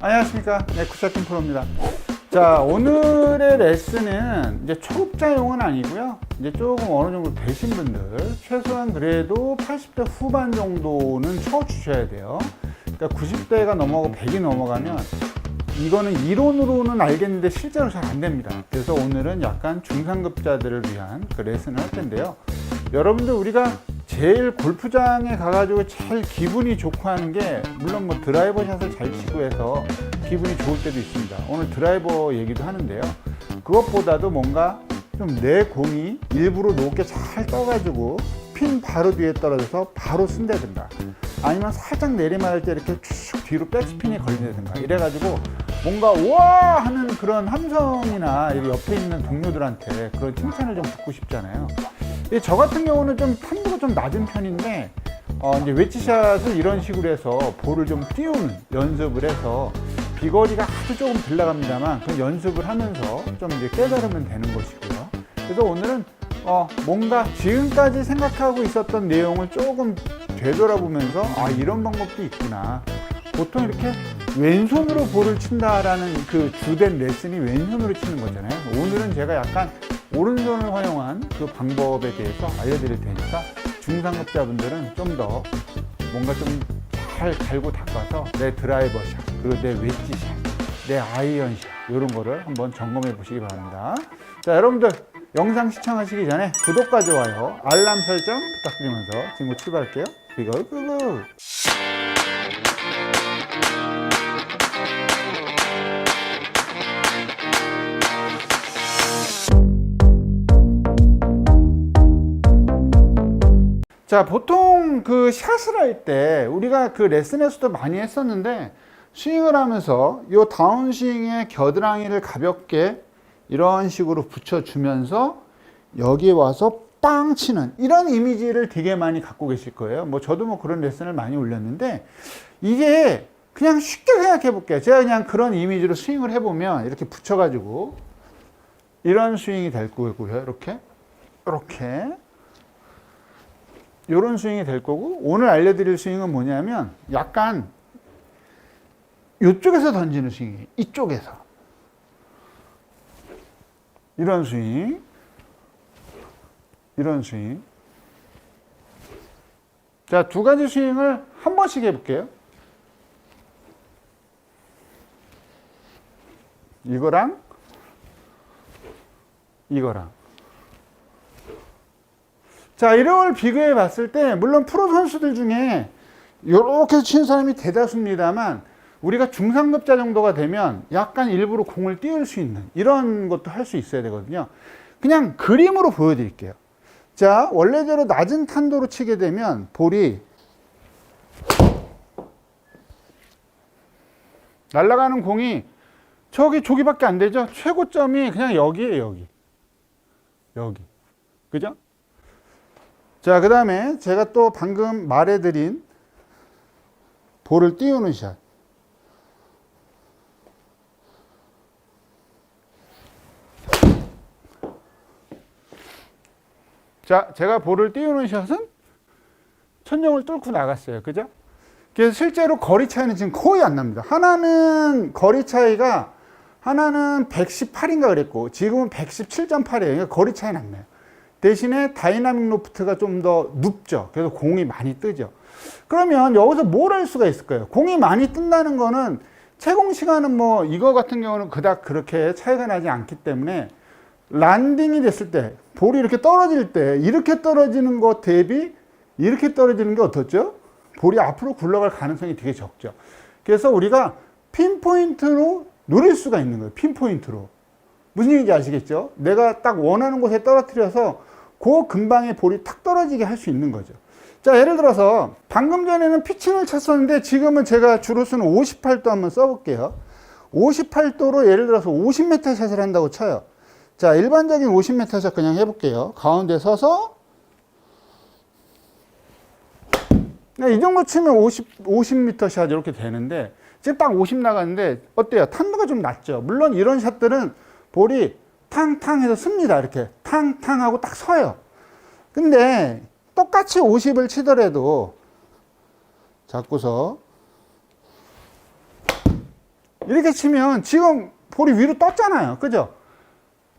안녕하십니까. 네, 굿샷팅 프로입니다. 자, 오늘의 레슨은 이제 초급자용은 아니고요. 이제 조금 어느 정도 되신 분들, 최소한 그래도 80대 후반 정도는 쳐주셔야 돼요. 그러니까 90대가 넘어가고 100이 넘어가면 이거는 이론으로는 알겠는데 실제로 잘 안 됩니다. 그래서 오늘은 약간 중상급자들을 위한 그 레슨을 할 텐데요. 여러분들 우리가 제일 골프장에 가가지고 제일 기분이 좋고 하는 게 물론 뭐 드라이버 샷을 잘 치고 해서 기분이 좋을 때도 있습니다. 오늘 드라이버 얘기도 하는데요. 그것보다도 뭔가 좀 내 공이 일부러 높게 잘 떠가지고 핀 바로 뒤에 떨어져서 바로 쓴다든가 아니면 살짝 내리막을 때 이렇게 쭉 뒤로 백스핀이 걸린다든가 이래가지고 뭔가 우와 하는 그런 함성이나 옆에 있는 동료들한테 그런 칭찬을 좀 듣고 싶잖아요. 저 같은 경우는 좀 탄도가 좀 낮은 편인데 이제 웨지샷을 이런 식으로 해서 볼을 좀 띄우는 연습을 해서 비거리가 아주 조금 들나갑니다만 그 연습을 하면서 좀 이제 깨달으면 되는 것이고요. 그래서 오늘은 뭔가 지금까지 생각하고 있었던 내용을 조금 되돌아보면서 이런 방법도 있구나. 보통 이렇게 왼손으로 볼을 친다라는 그 주된 레슨이 왼손으로 치는 거잖아요. 오늘은 제가 약간 오른손을 활용한 그 방법에 대해서 알려드릴 테니까 중상급자분들은 좀 더 뭔가 좀 잘 갈고 닦아서 내 드라이버 샷, 그리고 내 웨지 샷, 내 아이언 샷 이런 거를 한번 점검해 보시기 바랍니다. 자, 여러분들 영상 시청하시기 전에 구독과 좋아요, 알람 설정 부탁드리면서 지금 출발할게요. 고고! 자, 보통 그 샷을 할 때 우리가 그 레슨에서도 많이 했었는데 스윙을 하면서 이 다운스윙의 겨드랑이를 가볍게 이런 식으로 붙여주면서 여기에 와서 빵 치는 이런 이미지를 되게 많이 갖고 계실 거예요. 뭐 저도 뭐 그런 레슨을 많이 올렸는데 이게 그냥 쉽게 생각해 볼게요. 제가 그냥 그런 이미지로 스윙을 해보면 이렇게 붙여가지고 이런 스윙이 될 거고요. 이렇게 이런 스윙이 될 거고, 오늘 알려드릴 스윙은 뭐냐면 약간 이쪽에서 던지는 스윙이에요. 이쪽에서 이런 스윙, 이런 스윙. 자, 두 가지 스윙을 한 번씩 해볼게요. 이거랑 이거랑. 자, 이런 걸 비교해 봤을 때 물론 프로 선수들 중에 이렇게 치는 사람이 대다수입니다만 우리가 중상급자 정도가 되면 약간 일부러 공을 띄울 수 있는 이런 것도 할 수 있어야 되거든요. 그냥 그림으로 보여드릴게요. 자, 원래대로 낮은 탄도로 치게 되면 볼이 날아가는 공이 저기밖에 안 되죠. 최고점이 그냥 여기에요. 여기. 그죠? 자, 그 다음에 제가 또 방금 말해드린 볼을 띄우는 샷. 자, 제가 볼을 띄우는 샷은 천정을 뚫고 나갔어요. 그죠? 그래서 실제로 거리 차이는 지금 거의 안 납니다. 하나는 거리 차이가 하나는 118인가 그랬고 지금은 117.8이에요. 그러니까 거리 차이는 안 나요. 대신에 다이나믹 로프트가 좀 더 눕죠. 그래서 공이 많이 뜨죠. 그러면 여기서 뭘 할 수가 있을까요? 공이 많이 뜬다는 거는 채공 시간은 뭐 이거 같은 경우는 그닥 그렇게 차이가 나지 않기 때문에 랜딩이 됐을 때 볼이 이렇게 떨어질 때 이렇게 떨어지는 것 대비 이렇게 떨어지는 게 어떻죠? 볼이 앞으로 굴러갈 가능성이 되게 적죠. 그래서 우리가 핀포인트로 노릴 수가 있는 거예요. 핀포인트로. 무슨 얘기인지 아시겠죠? 내가 딱 원하는 곳에 떨어뜨려서 그 근방에 볼이 탁 떨어지게 할 수 있는 거죠. 자, 예를 들어서 방금 전에는 피칭을 쳤었는데 지금은 제가 주로 쓰는 58도 한번 써볼게요. 58도로 예를 들어서 50m 샷을 한다고 쳐요. 자, 일반적인 50m 샷 그냥 해볼게요. 가운데 서서 이 정도 치면 50m 샷 이렇게 되는데 지금 딱 50 나갔는데 어때요? 탄도가 좀 낮죠. 물론 이런 샷들은 볼이 탕탕 해서 씁니다. 이렇게 탕탕 하고 딱 서요. 근데 똑같이 50을 치더라도 잡고서 이렇게 치면 지금 볼이 위로 떴잖아요. 그죠?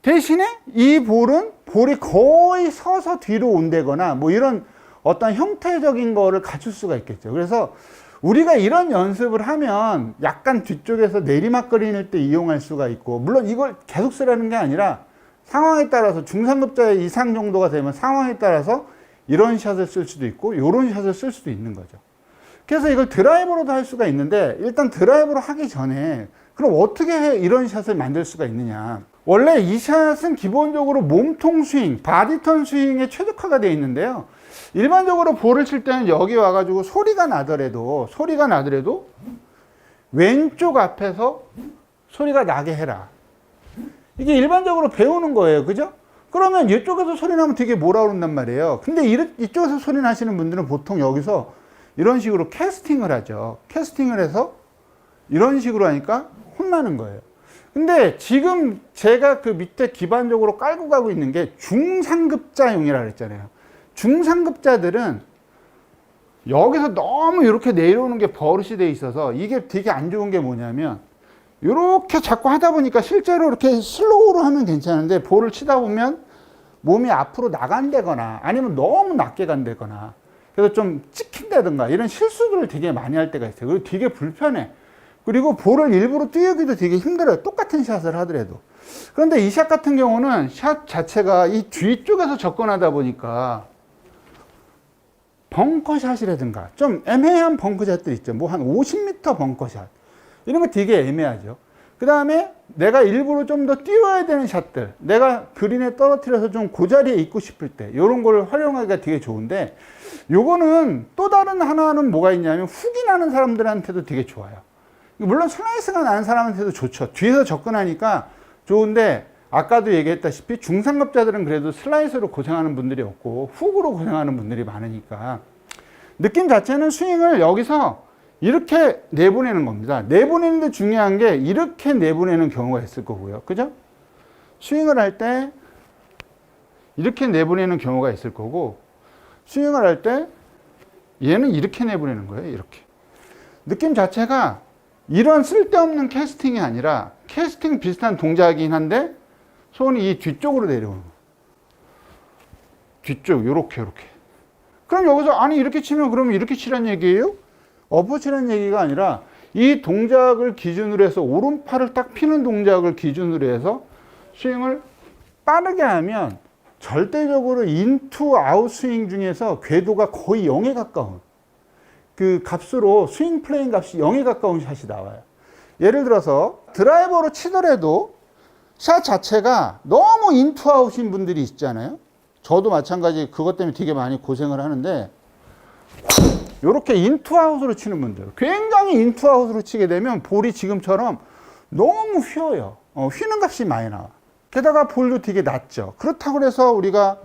대신에 이 볼이 거의 서서 뒤로 온다거나 뭐 이런 어떤 형태적인 거를 갖출 수가 있겠죠. 그래서 우리가 이런 연습을 하면 약간 뒤쪽에서 내리막거리는 때 이용할 수가 있고, 물론 이걸 계속 쓰라는 게 아니라 상황에 따라서 중상급자 이상 정도가 되면 상황에 따라서 이런 샷을 쓸 수도 있고 이런 샷을 쓸 수도 있는 거죠. 그래서 이걸 드라이버로도 할 수가 있는데, 일단 드라이버로 하기 전에 그럼 어떻게 이런 샷을 만들 수가 있느냐. 원래 이 샷은 기본적으로 몸통 스윙, 바디턴 스윙에 최적화가 되어 있는데요. 일반적으로 볼을 칠 때는 여기 와가지고 소리가 나더라도 왼쪽 앞에서 소리가 나게 해라. 이게 일반적으로 배우는 거예요. 그죠? 그러면 이쪽에서 소리 나면 되게 뭐라 그런단 말이에요. 근데 이쪽에서 소리 나시는 분들은 보통 여기서 이런 식으로 캐스팅을 하죠. 캐스팅을 해서 이런 식으로 하니까 혼나는 거예요. 근데 지금 제가 그 밑에 기반적으로 깔고 가고 있는 게 중상급자용이라고 그랬잖아요. 중상급자들은 여기서 너무 이렇게 내려오는 게 버릇이 돼 있어서 이게 되게 안 좋은 게 뭐냐면, 이렇게 자꾸 하다 보니까 실제로 이렇게 슬로우로 하면 괜찮은데 볼을 치다 보면 몸이 앞으로 나간다거나 아니면 너무 낮게 간다거나 그래서 좀 찍힌다든가 이런 실수들을 되게 많이 할 때가 있어요. 그리고 되게 불편해. 그리고 볼을 일부러 띄우기도 되게 힘들어요. 똑같은 샷을 하더라도. 그런데 이 샷 같은 경우는 샷 자체가 이 뒤쪽에서 접근하다 보니까 벙커샷이라든가 좀 애매한 벙커샷들 있죠. 뭐 한 50m 벙커샷. 이런 거 되게 애매하죠. 그 다음에 내가 일부러 좀 더 띄워야 되는 샷들, 내가 그린에 떨어뜨려서 좀 그 자리에 있고 싶을 때 이런 걸 활용하기가 되게 좋은데, 요거는 또 다른 하나는 뭐가 있냐면 훅이 나는 사람들한테도 되게 좋아요. 물론 슬라이스가 나는 사람한테도 좋죠. 뒤에서 접근하니까 좋은데, 아까도 얘기했다시피 중상급자들은 그래도 슬라이스로 고생하는 분들이 없고 훅으로 고생하는 분들이 많으니까 느낌 자체는 스윙을 여기서 이렇게 내보내는 겁니다. 내보내는데 중요한 게 이렇게 내보내는 경우가 있을 거고요. 그죠? 스윙을 할 때 이렇게 내보내는 경우가 있을 거고, 스윙을 할 때 얘는 이렇게 내보내는 거예요. 이렇게. 느낌 자체가 이런 쓸데없는 캐스팅이 아니라 캐스팅 비슷한 동작이긴 한데 손이 이 뒤쪽으로 내려오는 거예요. 뒤쪽, 요렇게. 그럼 여기서 아니 이렇게 치면 그러면 이렇게 치란 얘기예요? 엎어치란 얘기가 아니라 이 동작을 기준으로 해서 오른팔을 딱 피는 동작을 기준으로 해서 스윙을 빠르게 하면 절대적으로 인투 아웃 스윙 중에서 궤도가 거의 0에 가까운 그 값으로 스윙 플레인 값이 0에 가까운 샷이 나와요. 예를 들어서 드라이버로 치더라도 샷 자체가 너무 인투 아웃인 분들이 있잖아요. 저도 마찬가지 그것 때문에 되게 많이 고생을 하는데, 이렇게 인투아웃으로 치는 분들, 굉장히 인투아웃으로 치게 되면 볼이 지금처럼 너무 휘어요. 휘는 값이 많이 나와. 게다가 볼도 되게 낮죠. 그렇다고 해서 우리가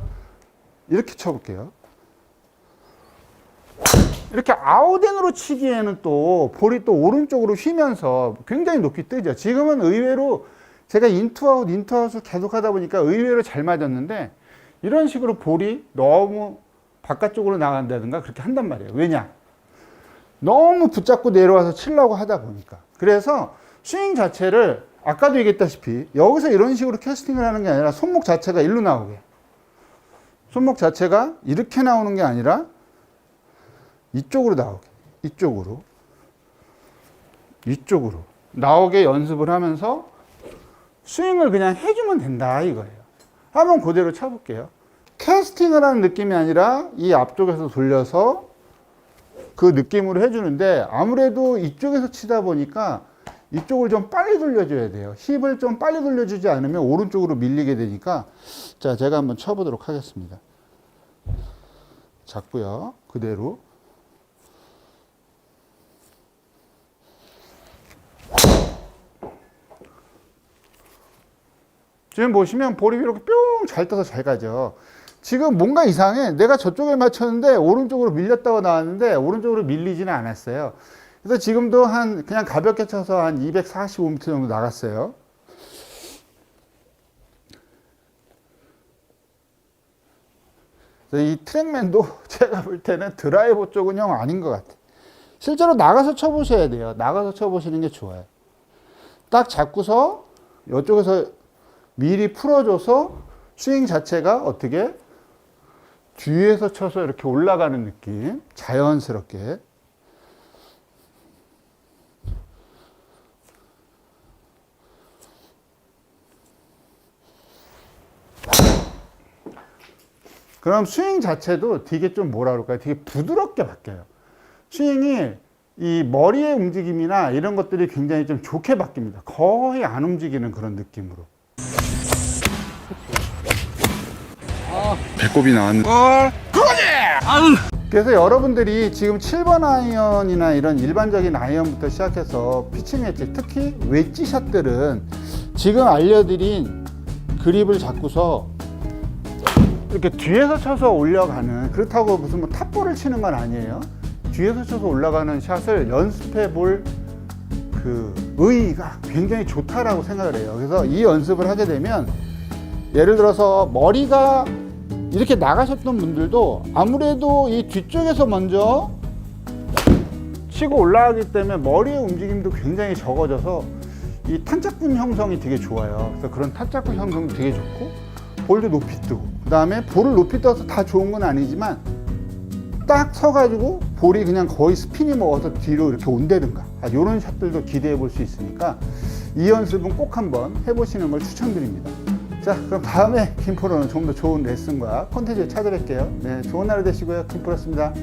이렇게 쳐볼게요. 이렇게 아웃인으로 치기에는 또 볼이 또 오른쪽으로 휘면서 굉장히 높이 뜨죠. 지금은 의외로 제가 인투아웃을 계속 하다 보니까 의외로 잘 맞았는데, 이런 식으로 볼이 너무 바깥쪽으로 나간다든가 그렇게 한단 말이에요. 왜냐? 너무 붙잡고 내려와서 치려고 하다 보니까. 그래서 스윙 자체를 아까도 얘기했다시피 여기서 이런 식으로 캐스팅을 하는 게 아니라 손목 자체가 일로 나오게. 손목 자체가 이렇게 나오는 게 아니라 이쪽으로 나오게. 이쪽으로 나오게 연습을 하면서 스윙을 그냥 해주면 된다 이거예요. 한번 그대로 쳐볼게요. 캐스팅을 하는 느낌이 아니라 이 앞쪽에서 돌려서 그 느낌으로 해주는데, 아무래도 이쪽에서 치다 보니까 이쪽을 좀 빨리 돌려줘야 돼요. 힙을 좀 빨리 돌려주지 않으면 오른쪽으로 밀리게 되니까. 자, 제가 한번 쳐보도록 하겠습니다. 잡고요. 그대로. 지금 보시면 볼이 이렇게 뿅 잘 떠서 잘 가죠. 지금 뭔가 이상해. 내가 저쪽에 맞췄는데 오른쪽으로 밀렸다고 나왔는데 오른쪽으로 밀리지는 않았어요. 그래서 지금도 그냥 가볍게 쳐서 한 245m 정도 나갔어요. 이 트랙맨도 제가 볼 때는 드라이버 쪽은 형 아닌 것 같아. 실제로 나가서 쳐보셔야 돼요. 나가서 쳐보시는 게 좋아요. 딱 잡고서 이쪽에서 미리 풀어줘서 스윙 자체가 어떻게 뒤에서 쳐서 이렇게 올라가는 느낌, 자연스럽게. 그럼 스윙 자체도 되게 좀 뭐라 그럴까요? 되게 부드럽게 바뀌어요. 스윙이 이 머리의 움직임이나 이런 것들이 굉장히 좀 좋게 바뀝니다. 거의 안 움직이는 그런 느낌으로. 배꼽이 나왔는데. 그래서 여러분들이 지금 7번 아이언이나 이런 일반적인 아이언부터 시작해서 피칭 웨지, 특히 웨지 샷들은 지금 알려드린 그립을 잡고서 이렇게 뒤에서 쳐서 올려가는, 그렇다고 무슨 뭐 탑볼을 치는 건 아니에요. 뒤에서 쳐서 올라가는 샷을 연습해 볼 그 의의가 굉장히 좋다라고 생각을 해요. 그래서 이 연습을 하게 되면 예를 들어서 머리가 이렇게 나가셨던 분들도 아무래도 이 뒤쪽에서 먼저 치고 올라가기 때문에 머리의 움직임도 굉장히 적어져서 이 탄착근 형성이 되게 좋아요. 그래서 그런 탄착근 형성도 되게 좋고, 볼도 높이 뜨고, 그 다음에 볼을 높이 떠서 다 좋은 건 아니지만 딱 서가지고 볼이 그냥 거의 스핀이 먹어서 뒤로 이렇게 온다든가, 이런 샷들도 기대해 볼 수 있으니까 이 연습은 꼭 한번 해보시는 걸 추천드립니다. 자, 그럼 다음에 김프로는 좀 더 좋은 레슨과 콘텐츠를 찾아뵐게요. 네, 좋은 하루 되시고요. 김프로였습니다.